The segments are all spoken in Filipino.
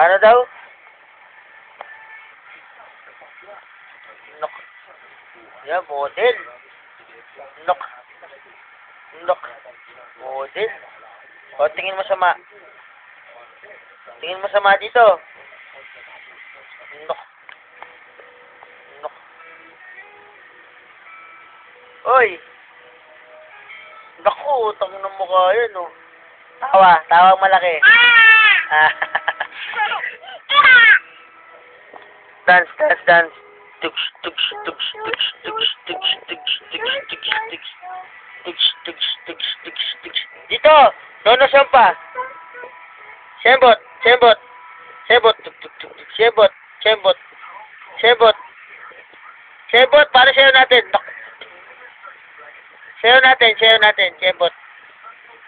Paano daw? Nok. Yan, model. Nok. Nok. Model. O, tingin mo sama. Tingin mo sama dito. Nok. Nok. Oy. Naku, utang ng mukha yan, oh. Tawa. Tawang malaki. Ah. Dance, dance, dance. Tuks, tuks, tuks, tuks, tuks, tuks, tuks, tuks, tuks, tuks. Tuks, tuks, tuks, tuks, tuks. Dito! Nono Sampa! Sembot! Sembot! Sembot! Tuk, tuk, tuk, tuk. Sembot! Sembot! Sembot! Sembot! Para sayo natin! Sayo natin! Sayo natin! Sembot!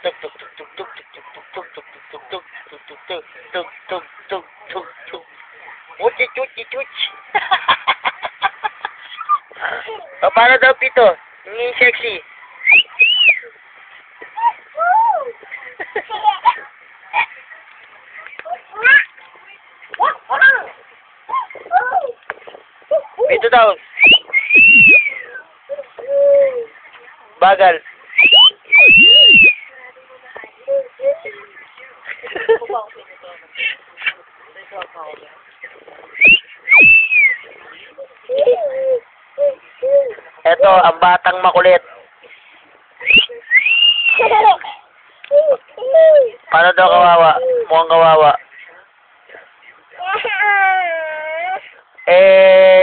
Tuk, tuk, tuk, tuk, tuk, tuk, tuk, tuk, tuk, tuk, tuk, tuk, tuk, tuk, tuk, tuk, tuk, tuk, tuk. Uchi, chuchi, chuchi. O, paano daw pito? Hindi sexy. Pito daw. Bagal. Eto, ang batang makulit. Paano daw kawawa? Mukhang kawawa.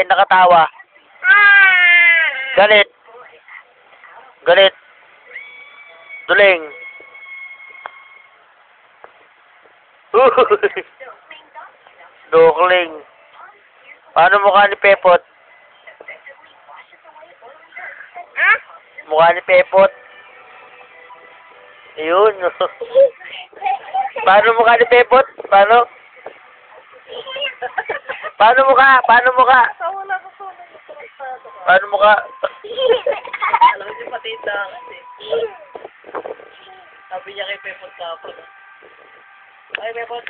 Nakatawa. Galit. Galit. Duling. Dukling. Paano mukha ni Pepot? Mukha ni Pepot. Ayun. Paano mukha ni Pepot? Paano? Paano mukha? Paano mukha? Paano mukha? Alam mo si Patita kasi. Sabi niya kay Pepot kapag. Ay, Pepot.